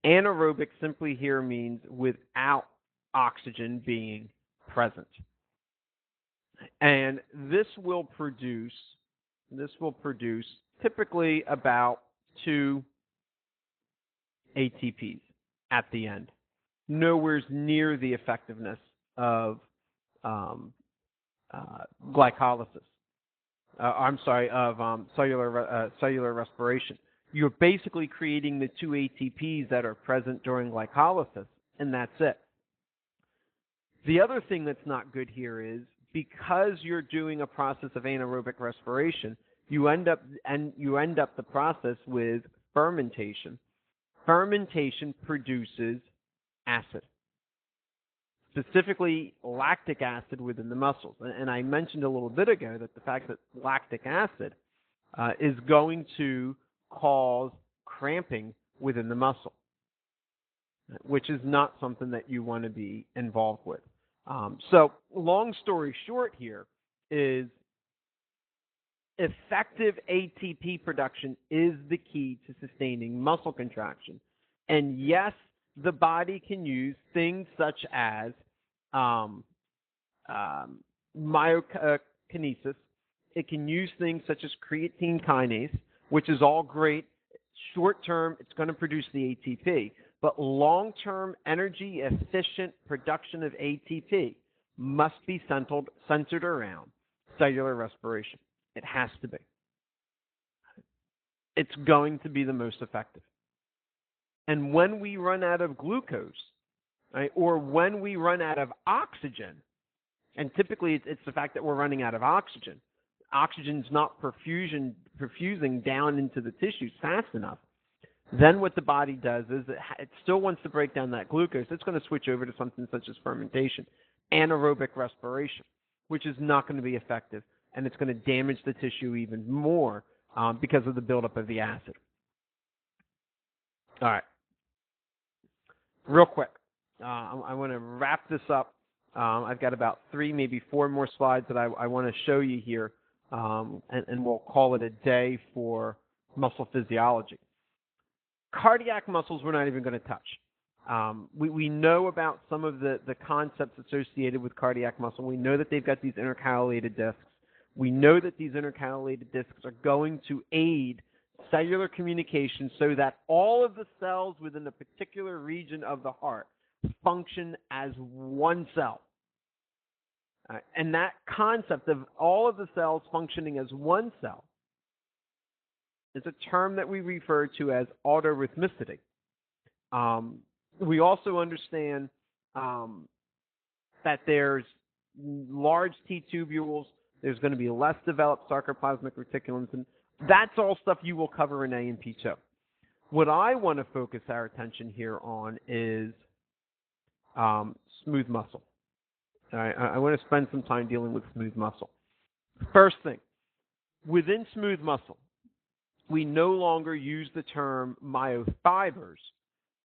Anaerobic simply here means without oxygen being present. And this will produce typically about 2 ATPs at the end. Nowhere near the effectiveness of glycolysis. Cellular respiration. You're basically creating the 2 ATPs that are present during glycolysis, and that's it. The other thing that's not good here is because you're doing a process of anaerobic respiration, you end up the process with fermentation. Fermentation produces acid, specifically lactic acid within the muscles. And I mentioned a little bit ago that the fact that lactic acid is going to cause cramping within the muscle, which is not something that you want to be involved with. So long story short here is effective ATP production is the key to sustaining muscle contraction. And yes, the body can use things such as myokinesis. It can use things such as creatine kinase, which is all great. Short term, it's going to produce the ATP. But long-term energy efficient production of ATP must be centered around cellular respiration. It has to be. It's going to be the most effective. And when we run out of glucose, right, or when we run out of oxygen, and typically it's the fact that we're running out of oxygen. Oxygen's not perfusing down into the tissues fast enough. Then what the body does is it still wants to break down that glucose. It's going to switch over to something such as fermentation, anaerobic respiration, which is not going to be effective, and it's going to damage the tissue even more because of the buildup of the acid. All right. Real quick, I want to wrap this up. I've got about 3, maybe 4 more slides that I want to show you here, and we'll call it a day for muscle physiology. Cardiac muscles we're not even going to touch. We know about some of the concepts associated with cardiac muscle. We know that they've got these intercalated discs. We know that these intercalated discs are going to aid cellular communication so that all of the cells within a particular region of the heart function as one cell. And that concept of all of the cells functioning as one cell is a term that we refer to as autorhythmicity. We also understand that there's large T-tubules, there's going to be less developed sarcoplasmic reticulums, and that's all stuff you will cover in A&P2. What I want to focus our attention here on is smooth muscle. All right, I want to spend some time dealing with smooth muscle. First thing, within smooth muscle, we no longer use the term myofibers,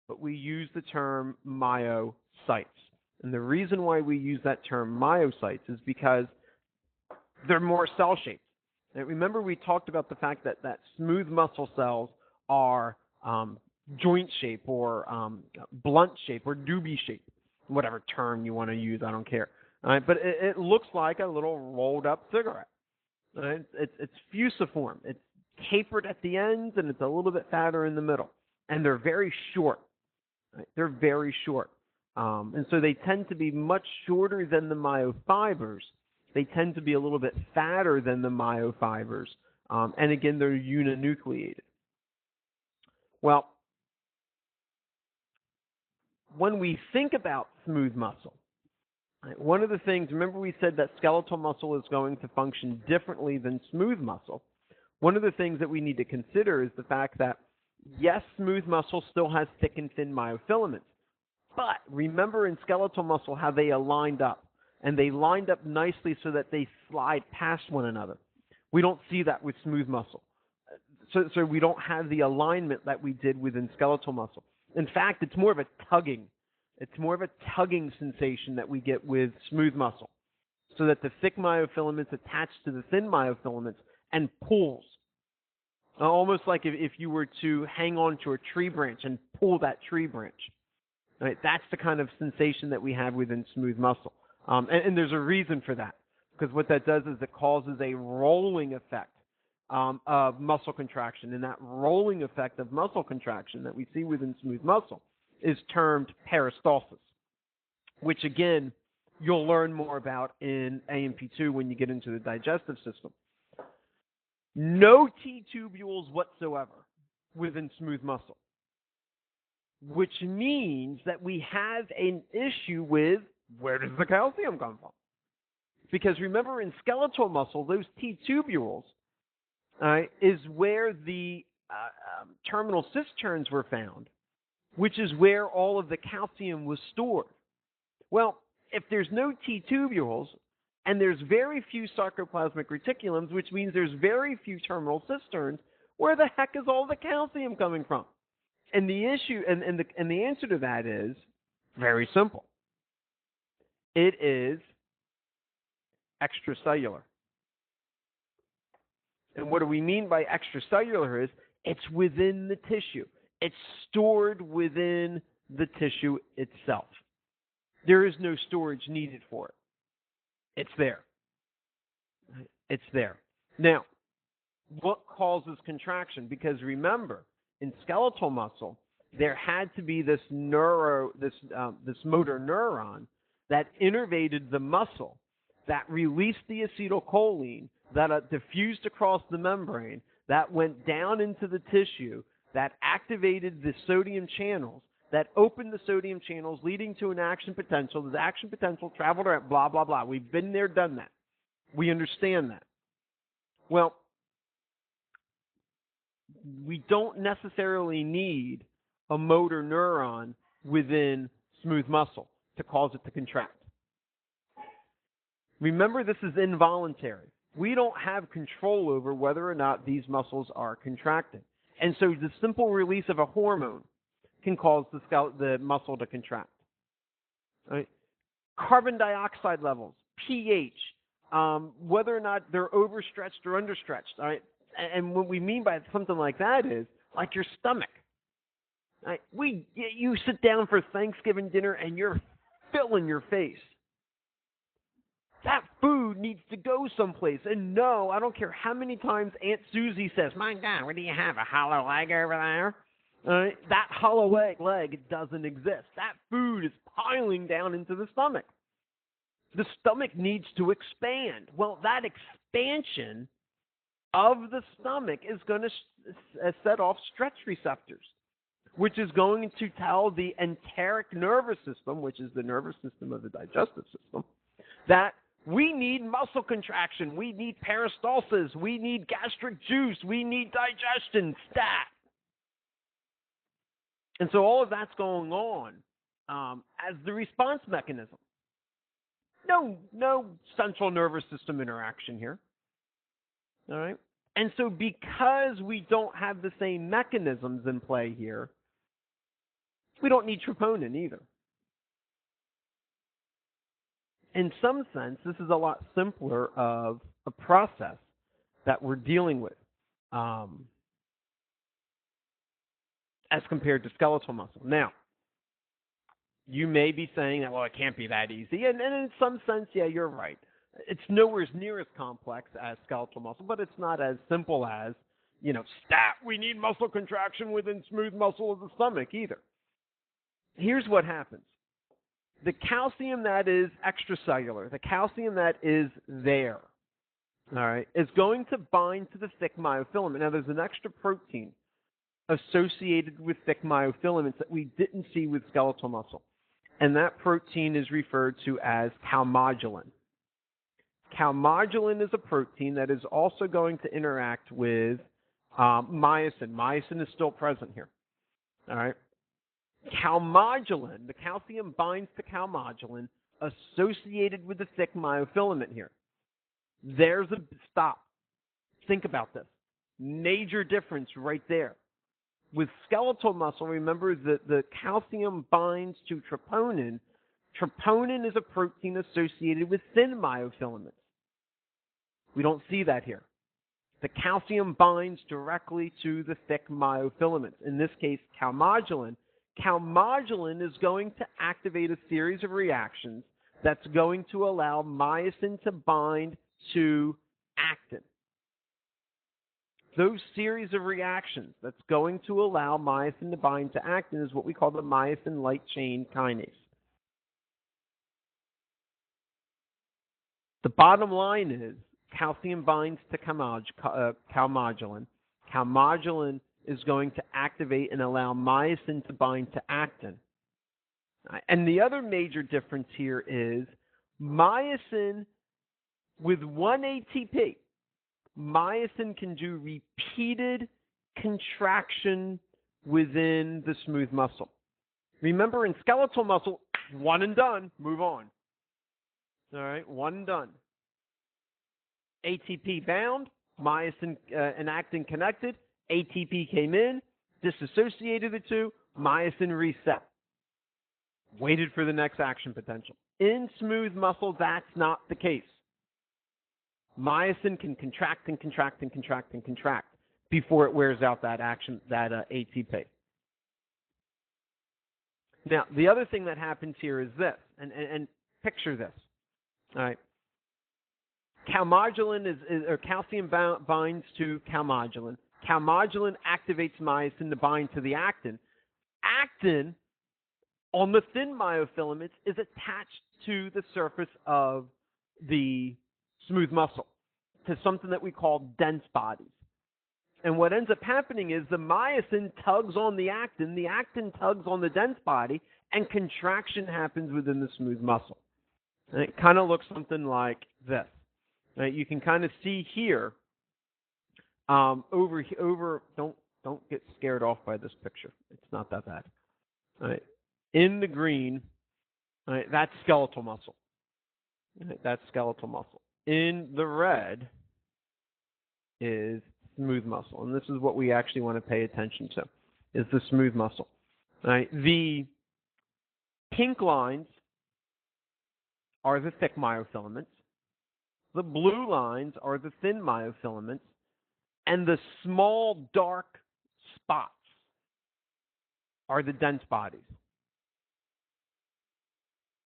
but we use the term myocytes. And the reason why we use that term myocytes is because they're more cell-shaped. And remember we talked about the fact that smooth muscle cells are joint shape or blunt shape or doobie shape, whatever term you want to use, I don't care. All right, but it looks like a little rolled-up cigarette. Right? It's fusiform. It's tapered at the ends, and it's a little bit fatter in the middle. And they're very short. Right? They're very short. And so they tend to be much shorter than the myofibers. They tend to be a little bit fatter than the myofibers. And again, they're uninucleated. Well, when we think about smooth muscle, right, one of the things, remember we said that skeletal muscle is going to function differently than smooth muscle. One of the things that we need to consider is the fact that, yes, smooth muscle still has thick and thin myofilaments. But remember in skeletal muscle how they are lined up. And they lined up nicely so that they slide past one another. We don't see that with smooth muscle. So we don't have the alignment that we did within skeletal muscle. In fact, it's more of a tugging. It's more of a tugging sensation that we get with smooth muscle. So that the thick myofilaments attach to the thin myofilaments, and pulls. Almost like if you were to hang on to a tree branch and pull that tree branch. Right? That's the kind of sensation that we have within smooth muscle. And there's a reason for that. Because what that does is it causes a rolling effect of muscle contraction. And that rolling effect of muscle contraction that we see within smooth muscle is termed peristalsis, which, again, you'll learn more about in AMP2 when you get into the digestive system. No T-tubules whatsoever within smooth muscle, which means that we have an issue with where does the calcium come from? Because remember, in skeletal muscle, those T-tubules is where the terminal cisterns were found, which is where all of the calcium was stored. Well, if there's no T-tubules and there's very few sarcoplasmic reticulums, which means there's very few terminal cisterns, where the heck is all the calcium coming from? And the issue and the answer to that is very simple. It is extracellular. And what do we mean by extracellular is it's within the tissue. It's stored within the tissue itself. There is no storage needed for it. It's there. It's there. Now, what causes contraction? Because remember, in skeletal muscle, there had to be this motor neuron that innervated the muscle, that released the acetylcholine, that diffused across the membrane, that went down into the tissue, that activated the sodium channels, that opened the sodium channels, leading to an action potential. The action potential traveled around, blah, blah, blah. We've been there, done that. We understand that. Well, we don't necessarily need a motor neuron within smooth muscle to cause it to contract. Remember, this is involuntary. We don't have control over whether or not these muscles are contracting. And so the simple release of a hormone can cause the muscle to contract. Right? Carbon dioxide levels, pH, whether or not they're overstretched or understretched. All right? And what we mean by something like that is like your stomach. Right? You sit down for Thanksgiving dinner and you're filling your face. That food needs to go someplace. And no, I don't care how many times Aunt Susie says, "My God, what do you have, a hollow leg over there?" That hollow leg doesn't exist. That food is piling down into the stomach. The stomach needs to expand. Well, that expansion of the stomach is going to set off stretch receptors, which is going to tell the enteric nervous system, which is the nervous system of the digestive system, that we need muscle contraction, we need peristalsis, we need gastric juice, we need digestion, stat. And so all of that's going on as the response mechanism. No central nervous system interaction here. All right? And so because we don't have the same mechanisms in play here, we don't need troponin either. In some sense, this is a lot simpler of a process that we're dealing with as compared to skeletal muscle. Now, you may be saying that, well, it can't be that easy. And in some sense, yeah, you're right. It's nowhere near as complex as skeletal muscle, but it's not as simple as, stat, we need muscle contraction within smooth muscle of the stomach either. Here's what happens. The calcium that is extracellular, the calcium that is there, all right, is going to bind to the thick myofilament. Now, there's an extra protein associated with thick myofilaments that we didn't see with skeletal muscle, and that protein is referred to as calmodulin. Calmodulin is a protein that is also going to interact with myosin. Myosin is still present here, all right? Calmodulin, the calcium binds to calmodulin associated with the thick myofilament here. There's a stop. Think about this. Major difference right there. With skeletal muscle, remember that the calcium binds to troponin. Troponin is a protein associated with thin myofilaments. We don't see that here. The calcium binds directly to the thick myofilaments, in this case, calmodulin. Calmodulin is going to activate a series of reactions that's going to allow myosin to bind to actin. Those series of reactions that's going to allow myosin to bind to actin is what we call the myosin light chain kinase. The bottom line is calcium binds to calmodulin. Calmodulin is going to activate and allow myosin to bind to actin. And the other major difference here is myosin with one ATP, myosin can do repeated contraction within the smooth muscle. Remember, in skeletal muscle, one and done, move on. All right, one and done. ATP bound, myosin and actin connected, ATP came in, disassociated the two, myosin reset. Waited for the next action potential. In smooth muscle, that's not the case. Myosin can contract and contract and contract and contract before it wears out that ATP. Now, the other thing that happens here is this, and picture this. All right. Calmodulin or calcium binds to calmodulin. Calmodulin activates myosin to bind to the actin. Actin, on the thin myofilaments, is attached to the surface of the smooth muscle, to something that we call dense bodies. And what ends up happening is the myosin tugs on the actin tugs on the dense body, and contraction happens within the smooth muscle. And it kind of looks something like this. Right? You can kind of see here, over. Don't get scared off by this picture. It's not that bad. All right. In the green, all right, that's skeletal muscle. All right, that's skeletal muscle. In the red is smooth muscle, and this is what we actually want to pay attention to, is the smooth muscle. All right. The pink lines are the thick myofilaments. The blue lines are the thin myofilaments, and the small dark spots are the dense bodies.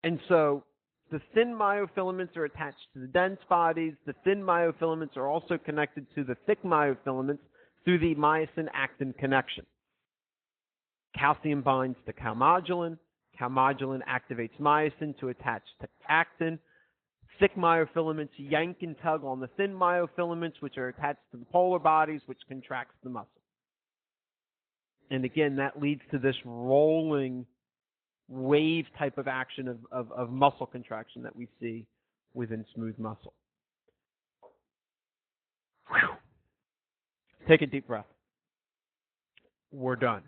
And so the thin myofilaments are attached to the dense bodies. The thin myofilaments are also connected to the thick myofilaments through the myosin-actin connection. Calcium binds to calmodulin. Calmodulin activates myosin to attach to actin. Thick myofilaments yank and tug on the thin myofilaments, which are attached to the polar bodies, which contracts the muscle. And again, that leads to this rolling wave type of action of muscle contraction that we see within smooth muscle. Whew. Take a deep breath. We're done.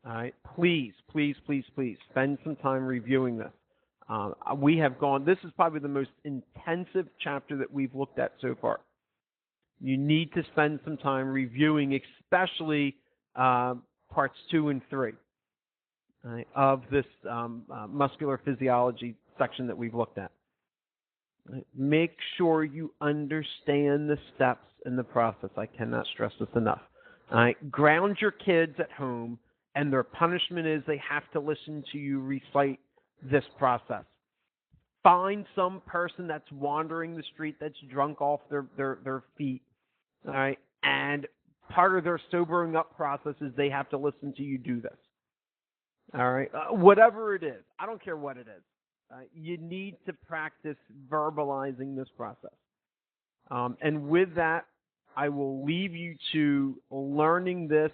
All right. Please, please, please, please spend some time reviewing this. We have gone, this is probably the most intensive chapter that we've looked at so far. You need to spend some time reviewing, especially parts 2 and 3 of this muscular physiology section that we've looked at. Make sure you understand the steps in the process. I cannot stress this enough. Ground your kids at home, and their punishment is they have to listen to you recite this process. Find some person that's wandering the street that's drunk off their feet, all right? And part of their sobering up process is they have to listen to you do this, all right? Whatever it is, I don't care what it is. You need to practice verbalizing this process. And with that, I will leave you to learning this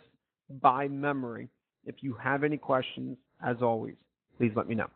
by memory. If you have any questions, as always, please let me know.